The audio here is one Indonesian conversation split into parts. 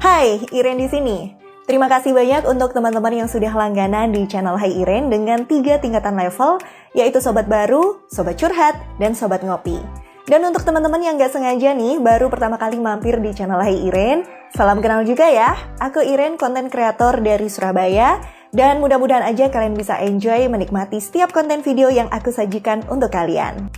Hai, Iren di sini. Terima kasih banyak untuk teman-teman yang sudah langganan di channel Hai Iren dengan 3 tingkatan level, yaitu Sobat Baru, Sobat Curhat, dan Sobat Ngopi. Dan untuk teman-teman yang gak sengaja nih, baru pertama kali mampir di channel Hai Iren, salam kenal juga ya. Aku Iren, konten kreator dari Surabaya, dan mudah-mudahan aja kalian bisa enjoy menikmati setiap konten video yang aku sajikan untuk kalian.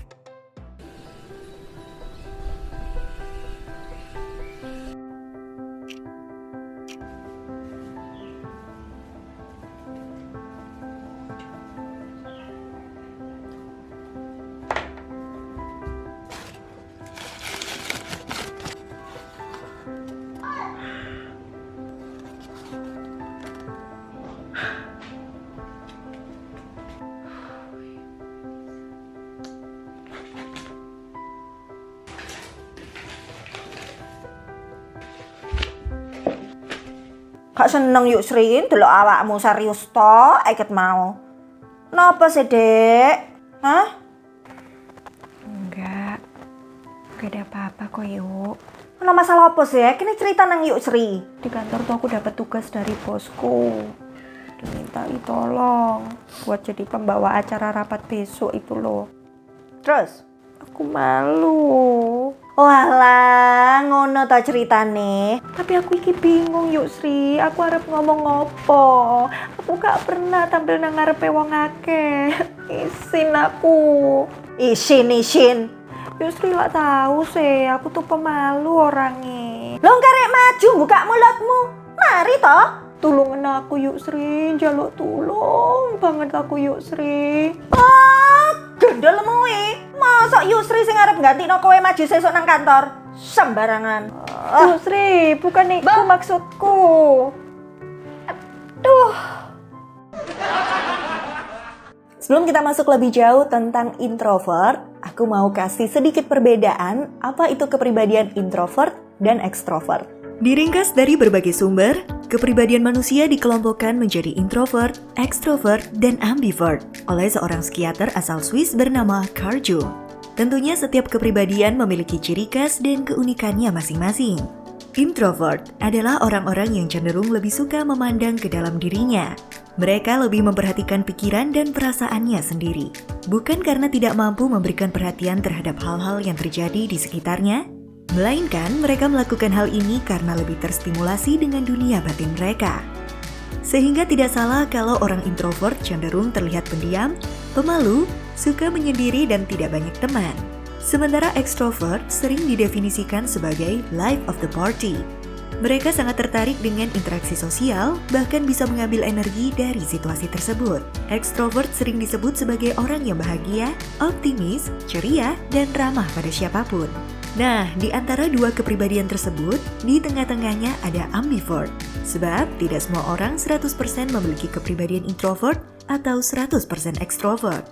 Gak seneng yuk Sri, delok awakmu serius toh, iket mau. Napa sih, Dek? Hah? Enggak ada apa-apa kok yuk. Ana masalah apa sih? Kini cerita nang yuk Sri. Di kantor tuh aku dapat tugas dari bosku. Diminta tolong buat jadi pembawa acara rapat besok itu loh. Terus? Aku malu. Walah, ngono ta ceritane. Tapi aku iki bingung yuk Sri, aku arep ngomong apa. Aku gak pernah tampil nang ngarepe wong akeh. Isin aku. Isin. Yuk Sri lah tahu sih, aku tuh pemalu orangnya. Lo karek maju buka mulutmu. Mari toh. Tulungan aku yuk Sri, jaluk tulung banget aku yuk Sri. Gendel muwi. Mosok Yusri sing arep gantikno kowe maju sesuk nang kantor. Sembarangan. Yuk Sri, bukan itu maksudku. Aduh. Sebelum kita masuk lebih jauh tentang introvert, aku mau kasih sedikit perbedaan apa itu kepribadian introvert dan ekstrovert. Diringkas dari berbagai sumber, kepribadian manusia dikelompokkan menjadi introvert, ekstrovert, dan ambivert oleh seorang psikiater asal Swiss bernama Carl Jung. Tentunya setiap kepribadian memiliki ciri khas dan keunikannya masing-masing. Introvert adalah orang-orang yang cenderung lebih suka memandang ke dalam dirinya. Mereka lebih memperhatikan pikiran dan perasaannya sendiri. Bukan karena tidak mampu memberikan perhatian terhadap hal-hal yang terjadi di sekitarnya, melainkan mereka melakukan hal ini karena lebih terstimulasi dengan dunia batin mereka. Sehingga tidak salah kalau orang introvert cenderung terlihat pendiam, pemalu, suka menyendiri dan tidak banyak teman. Sementara ekstrovert sering didefinisikan sebagai life of the party. Mereka sangat tertarik dengan interaksi sosial, bahkan bisa mengambil energi dari situasi tersebut. Ekstrovert sering disebut sebagai orang yang bahagia, optimis, ceria, dan ramah pada siapapun. Nah, di antara dua kepribadian tersebut, di tengah-tengahnya ada ambivert. Sebab tidak semua orang 100% memiliki kepribadian introvert atau 100% ekstrovert.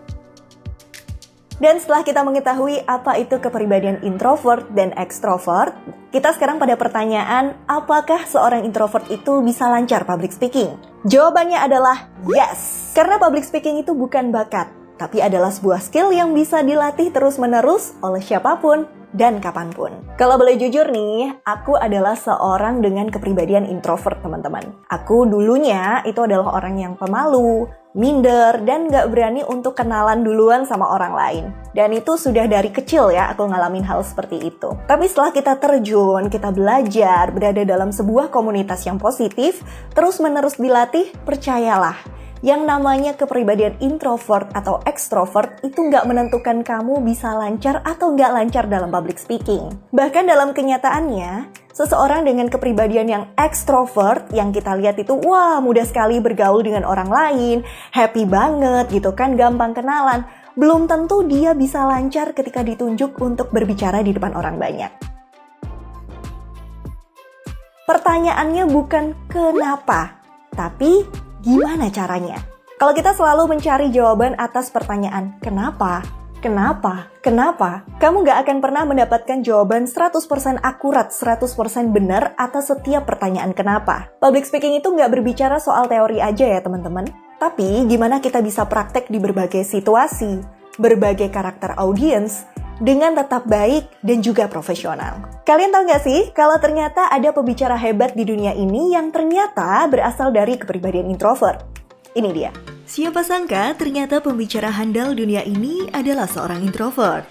Dan setelah kita mengetahui apa itu kepribadian introvert dan ekstrovert, kita sekarang pada pertanyaan, apakah seorang introvert itu bisa lancar public speaking? Jawabannya adalah yes! Karena public speaking itu bukan bakat, tapi adalah sebuah skill yang bisa dilatih terus-menerus oleh siapapun dan kapanpun. Kalau boleh jujur nih, aku adalah seorang dengan kepribadian introvert, teman-teman. Aku dulunya itu adalah orang yang pemalu, minder, dan gak berani untuk kenalan duluan sama orang lain. Dan itu sudah dari kecil ya, aku ngalamin hal seperti itu. Tapi setelah kita terjun, kita belajar, berada dalam sebuah komunitas yang positif, terus-menerus dilatih, percayalah, yang namanya kepribadian introvert atau ekstrovert itu nggak menentukan kamu bisa lancar atau nggak lancar dalam public speaking. Bahkan dalam kenyataannya, seseorang dengan kepribadian yang ekstrovert yang kita lihat itu wah mudah sekali bergaul dengan orang lain, happy banget gitu kan, gampang kenalan. Belum tentu dia bisa lancar ketika ditunjuk untuk berbicara di depan orang banyak. Pertanyaannya bukan kenapa, tapi gimana caranya? Kalau kita selalu mencari jawaban atas pertanyaan kenapa, kamu gak akan pernah mendapatkan jawaban 100% akurat, 100% benar atas setiap pertanyaan kenapa. Public speaking itu gak berbicara soal teori aja ya teman-teman. Tapi gimana kita bisa praktek di berbagai situasi, berbagai karakter audiens, dengan tetap baik dan juga profesional. Kalian tahu nggak sih kalau ternyata ada pembicara hebat di dunia ini yang ternyata berasal dari kepribadian introvert? Ini dia. Siapa sangka ternyata pembicara handal dunia ini adalah seorang introvert.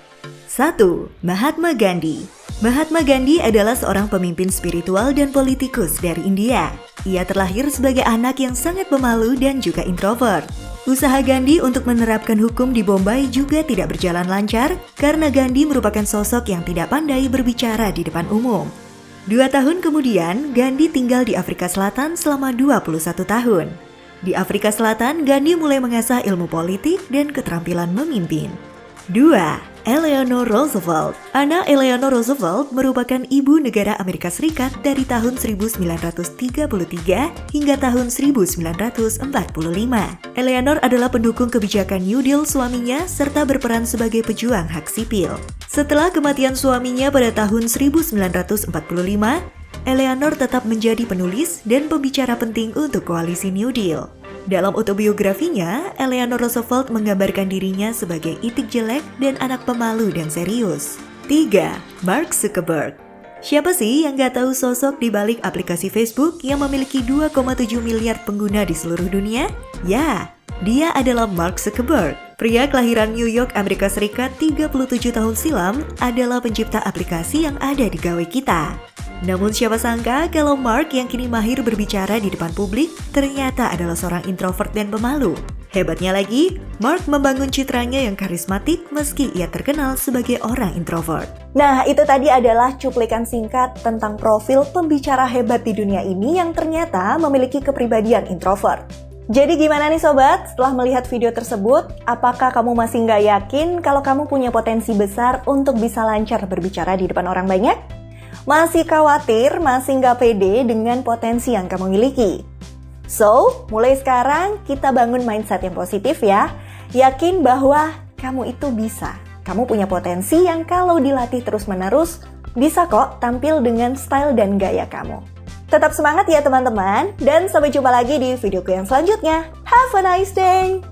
1. Mahatma Gandhi. Mahatma Gandhi adalah seorang pemimpin spiritual dan politikus dari India. Ia terlahir sebagai anak yang sangat pemalu dan juga introvert. Usaha Gandhi untuk menerapkan hukum di Bombay juga tidak berjalan lancar karena Gandhi merupakan sosok yang tidak pandai berbicara di depan umum. 2 tahun kemudian, Gandhi tinggal di Afrika Selatan selama 21 tahun. Di Afrika Selatan, Gandhi mulai mengasah ilmu politik dan keterampilan memimpin. 2. Eleanor Roosevelt. Anna Eleanor Roosevelt merupakan ibu negara Amerika Serikat dari tahun 1933 hingga tahun 1945. Eleanor adalah pendukung kebijakan New Deal suaminya serta berperan sebagai pejuang hak sipil. Setelah kematian suaminya pada tahun 1945, Eleanor tetap menjadi penulis dan pembicara penting untuk koalisi New Deal. Dalam autobiografinya, Eleanor Roosevelt menggambarkan dirinya sebagai itik jelek dan anak pemalu dan serius. 3. Mark Zuckerberg. Siapa sih yang gak tahu sosok di balik aplikasi Facebook yang memiliki 2,7 miliar pengguna di seluruh dunia? Ya, dia adalah Mark Zuckerberg. Pria kelahiran New York, Amerika Serikat 37 tahun silam adalah pencipta aplikasi yang ada di gawai kita. Namun siapa sangka kalau Mark yang kini mahir berbicara di depan publik ternyata adalah seorang introvert dan pemalu. Hebatnya lagi, Mark membangun citranya yang karismatik meski ia terkenal sebagai orang introvert. Nah, itu tadi adalah cuplikan singkat tentang profil pembicara hebat di dunia ini yang ternyata memiliki kepribadian introvert. Jadi gimana nih sobat, setelah melihat video tersebut, apakah kamu masih nggak yakin kalau kamu punya potensi besar untuk bisa lancar berbicara di depan orang banyak? Masih khawatir, masih nggak pede dengan potensi yang kamu miliki? So, mulai sekarang kita bangun mindset yang positif ya. Yakin bahwa kamu itu bisa. Kamu punya potensi yang kalau dilatih terus-menerus, bisa kok tampil dengan style dan gaya kamu. Tetap semangat ya teman-teman, dan sampai jumpa lagi di videoku yang selanjutnya. Have a nice day!